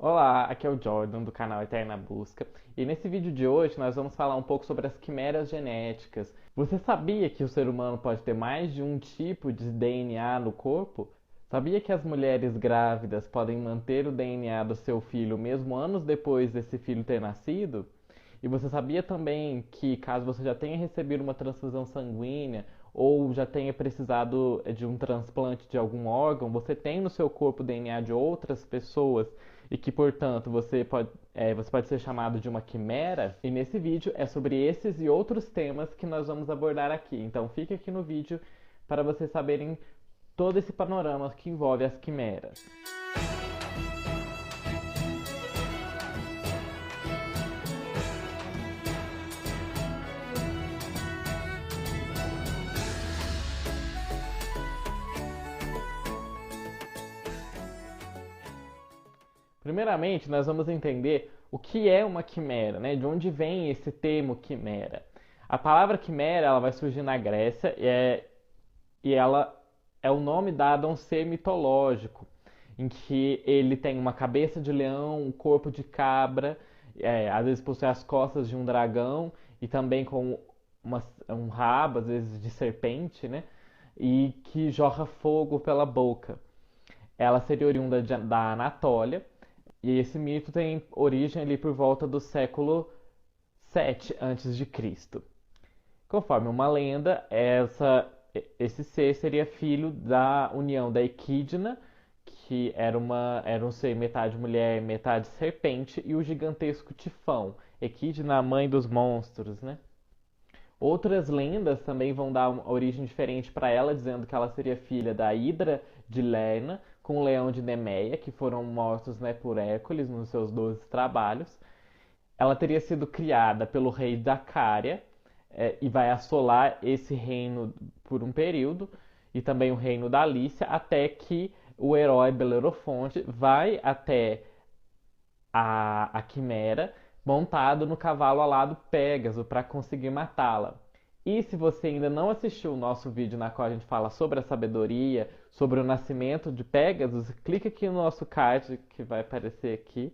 Olá, aqui é o Jordan do canal Eterna Busca e nesse vídeo de hoje nós vamos falar um pouco sobre as quimeras genéticas. Você sabia que o ser humano pode ter mais de um tipo de DNA no corpo? Sabia que as mulheres grávidas podem manter o DNA do seu filho mesmo anos depois desse filho ter nascido? E você sabia também que caso você já tenha recebido uma transfusão sanguínea ou já tenha precisado de um transplante de algum órgão, você tem no seu corpo DNA de outras pessoas e que, portanto, você pode ser chamado de uma quimera? E nesse vídeo é sobre esses e outros temas que nós vamos abordar aqui. Então fique aqui no vídeo para vocês saberem todo esse panorama que envolve as quimeras. Primeiramente, nós vamos entender o que é uma quimera, né? De onde vem esse termo quimera. A palavra quimera ela vai surgir na Grécia e ela é o nome dado a um ser mitológico, em que ele tem uma cabeça de leão, um corpo de cabra, às vezes possui as costas de um dragão e também com um rabo, às vezes de serpente, né? E que jorra fogo pela boca. Ela seria oriunda da Anatólia e esse mito tem origem ali por volta do século 7 antes de Cristo. Conforme uma lenda, esse ser seria filho da união da Equidna, que era um ser metade mulher, metade serpente, e o gigantesco Tifão. Equidna, a mãe dos monstros, né? Outras lendas também vão dar uma origem diferente para ela, dizendo que ela seria filha da Hidra de Lerna com o leão de Nemeia, que foram mortos, né, por Hércules nos seus 12 trabalhos. Ela teria sido criada pelo rei da Cária e vai assolar esse reino por um período, e também o reino da Lícia, até que o herói Belerofonte vai até a Quimera montado no cavalo alado Pégaso para conseguir matá-la. E se você ainda não assistiu o nosso vídeo na qual a gente fala sobre a sabedoria, sobre o nascimento de Pégasus, clica aqui no nosso card que vai aparecer aqui,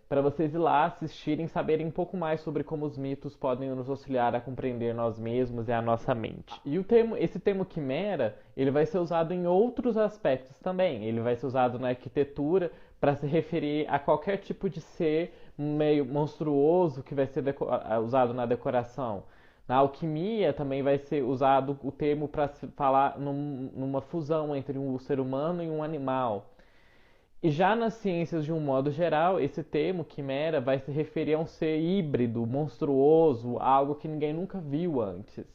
para vocês ir lá assistirem, saberem um pouco mais sobre como os mitos podem nos auxiliar a compreender nós mesmos e a nossa mente. E esse termo quimera, ele vai ser usado em outros aspectos também. Ele vai ser usado na arquitetura para se referir a qualquer tipo de ser meio monstruoso que vai ser usado na decoração. Na alquimia também vai ser usado o termo para se falar numa fusão entre um ser humano e um animal. E já nas ciências de um modo geral, esse termo quimera vai se referir a um ser híbrido, monstruoso, algo que ninguém nunca viu antes.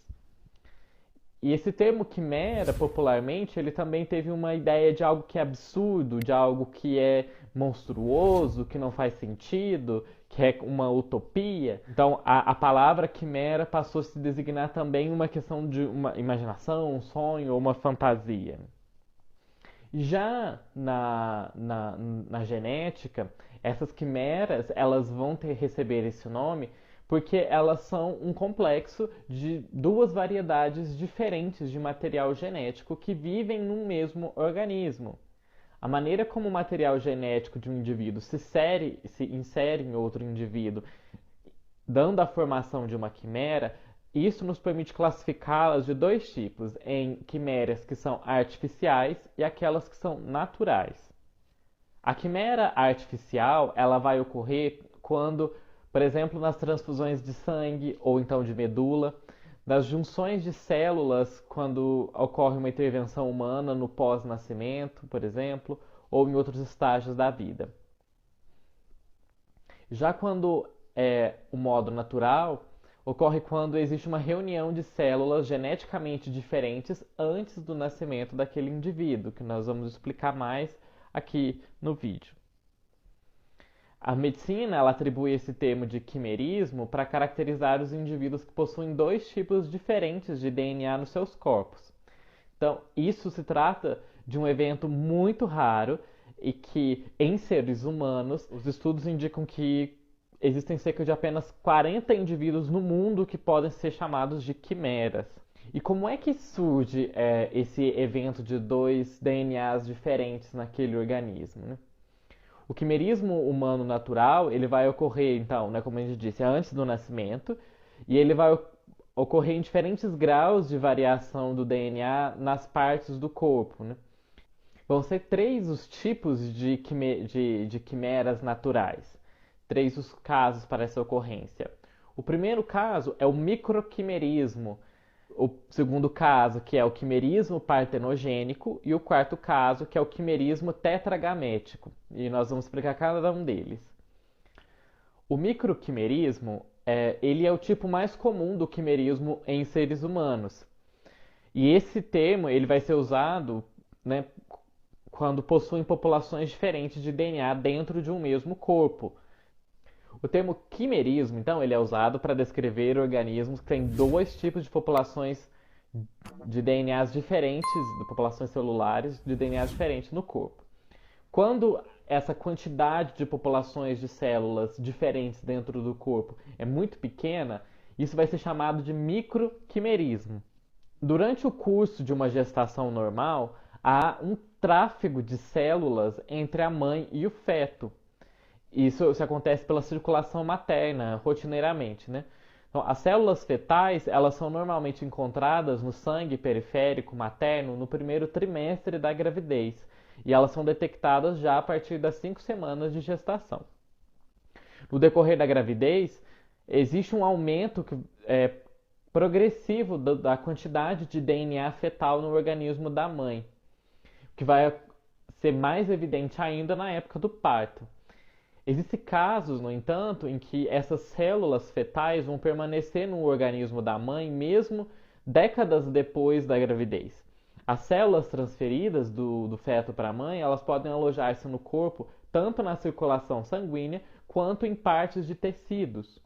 E esse termo quimera, popularmente, ele também teve uma ideia de algo que é absurdo, de algo que é monstruoso, que não faz sentido, que é uma utopia. Então, a palavra quimera passou a se designar também uma questão de uma imaginação, um sonho ou uma fantasia. Já na genética, essas quimeras elas vão receber esse nome porque elas são um complexo de duas variedades diferentes de material genético que vivem num mesmo organismo. A maneira como o material genético de um indivíduo se insere em outro indivíduo, dando a formação de uma quimera, isso nos permite classificá-las de dois tipos, em quimeras que são artificiais e aquelas que são naturais. A quimera artificial, ela vai ocorrer quando, por exemplo, nas transfusões de sangue ou então de medula, nas junções de células, quando ocorre uma intervenção humana no pós-nascimento, por exemplo, ou em outros estágios da vida. Já quando é o modo natural, ocorre quando existe uma reunião de células geneticamente diferentes antes do nascimento daquele indivíduo, que nós vamos explicar mais aqui no vídeo. A medicina ela atribui esse termo de quimerismo para caracterizar os indivíduos que possuem dois tipos diferentes de DNA nos seus corpos. Então, isso se trata de um evento muito raro e que, em seres humanos, os estudos indicam que existem cerca de apenas 40 indivíduos no mundo que podem ser chamados de quimeras. E como é que surge esse evento de dois DNAs diferentes naquele organismo, né? O quimerismo humano natural, ele vai ocorrer, então, né, como a gente disse, antes do nascimento, e ele vai ocorrer em diferentes graus de variação do DNA nas partes do corpo, né? Vão ser três os tipos de quimeras naturais. Três os casos para essa ocorrência. O primeiro caso é o microquimerismo. O segundo caso, que é o quimerismo partenogênico. E o quarto caso, que é o quimerismo tetragamético. E nós vamos explicar cada um deles. O microquimerismo, ele é o tipo mais comum do quimerismo em seres humanos. E esse termo ele vai ser usado, né, quando possuem populações diferentes de DNA dentro de um mesmo corpo. O termo quimerismo, então, ele é usado para descrever organismos que têm dois tipos de populações de DNAs diferentes, de populações celulares de DNAs diferentes no corpo. Quando essa quantidade de populações de células diferentes dentro do corpo é muito pequena, isso vai ser chamado de microquimerismo. Durante o curso de uma gestação normal, há um tráfego de células entre a mãe e o feto. Isso acontece pela circulação materna, rotineiramente, né? Então, as células fetais, elas são normalmente encontradas no sangue periférico materno no primeiro trimestre da gravidez. E elas são detectadas já a partir das 5 semanas de gestação. No decorrer da gravidez, existe um aumento progressivo da quantidade de DNA fetal no organismo da mãe, que vai ser mais evidente ainda na época do parto. Existem casos, no entanto, em que essas células fetais vão permanecer no organismo da mãe mesmo décadas depois da gravidez. As células transferidas do feto para a mãe, elas podem alojar-se no corpo tanto na circulação sanguínea quanto em partes de tecidos.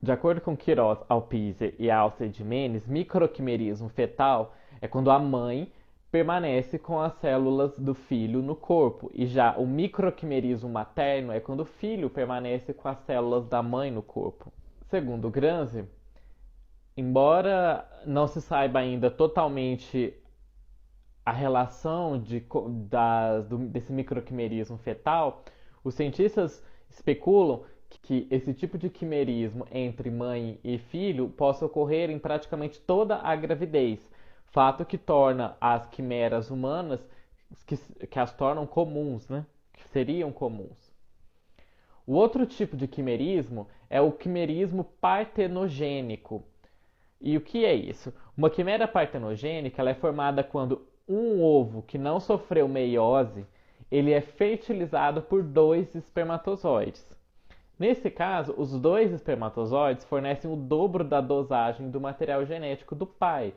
De acordo com Quiroz, Alpizar e Alceu de Menes, microquimerismo fetal é quando a mãe permanece com as células do filho no corpo, e já o microquimerismo materno é quando o filho permanece com as células da mãe no corpo. Segundo Granzi, embora não se saiba ainda totalmente a relação desse microquimerismo fetal, os cientistas especulam que esse tipo de quimerismo entre mãe e filho possa ocorrer em praticamente toda a gravidez, fato que torna as quimeras humanas, que as tornam comuns, né? Que seriam comuns. O outro tipo de quimerismo é o quimerismo partenogênico. E o que é isso? Uma quimera partenogênica ela é formada quando um ovo que não sofreu meiose, ele é fertilizado por dois espermatozoides. Nesse caso, os dois espermatozoides fornecem o dobro da dosagem do material genético do pai,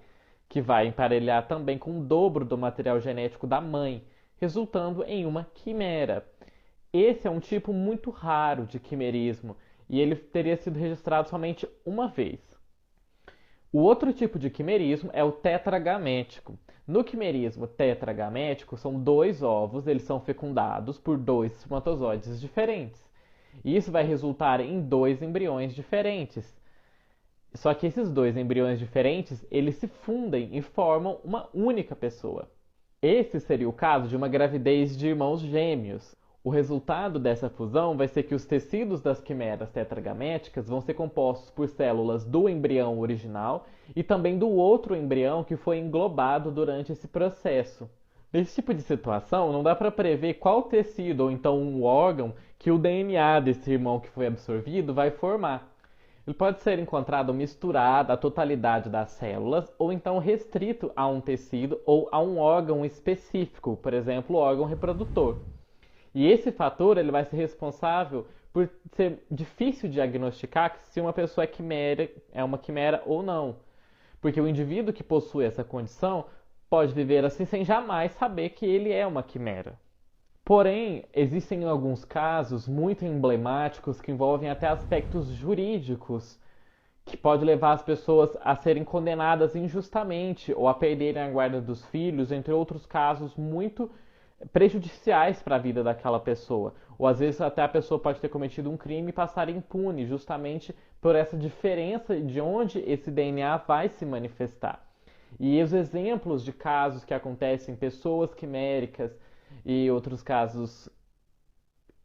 que vai emparelhar também com o dobro do material genético da mãe, resultando em uma quimera. Esse é um tipo muito raro de quimerismo e ele teria sido registrado somente uma vez. O outro tipo de quimerismo é o tetragamético. No quimerismo tetragamético, são dois ovos, eles são fecundados por dois espermatozoides diferentes. E isso vai resultar em dois embriões diferentes. Só que esses dois embriões diferentes, eles se fundem e formam uma única pessoa. Esse seria o caso de uma gravidez de irmãos gêmeos. O resultado dessa fusão vai ser que os tecidos das quimeras tetragaméticas vão ser compostos por células do embrião original e também do outro embrião que foi englobado durante esse processo. Nesse tipo de situação, não dá para prever qual tecido ou então um órgão que o DNA desse irmão que foi absorvido vai formar. Ele pode ser encontrado misturado à totalidade das células ou então restrito a um tecido ou a um órgão específico, por exemplo, o órgão reprodutor. E esse fator ele vai ser responsável por ser difícil diagnosticar se uma pessoa é uma quimera ou não. Porque o indivíduo que possui essa condição pode viver assim sem jamais saber que ele é uma quimera. Porém, existem alguns casos muito emblemáticos que envolvem até aspectos jurídicos, que pode levar as pessoas a serem condenadas injustamente ou a perderem a guarda dos filhos, entre outros casos muito prejudiciais para a vida daquela pessoa. Ou às vezes até a pessoa pode ter cometido um crime e passar impune, justamente por essa diferença de onde esse DNA vai se manifestar. E os exemplos de casos que acontecem em pessoas quiméricas e outros casos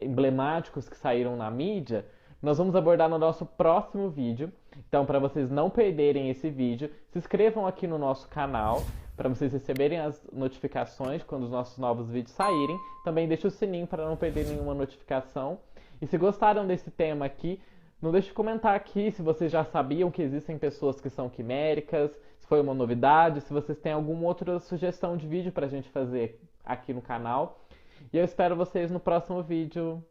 emblemáticos que saíram na mídia, nós vamos abordar no nosso próximo vídeo. Então, para vocês não perderem esse vídeo, se inscrevam aqui no nosso canal para vocês receberem as notificações quando os nossos novos vídeos saírem. Também deixe o sininho para não perder nenhuma notificação. E se gostaram desse tema aqui, não deixe de comentar aqui se vocês já sabiam que existem pessoas que são quiméricas, se foi uma novidade, se vocês têm alguma outra sugestão de vídeo para a gente fazer aqui no canal. E eu espero vocês no próximo vídeo.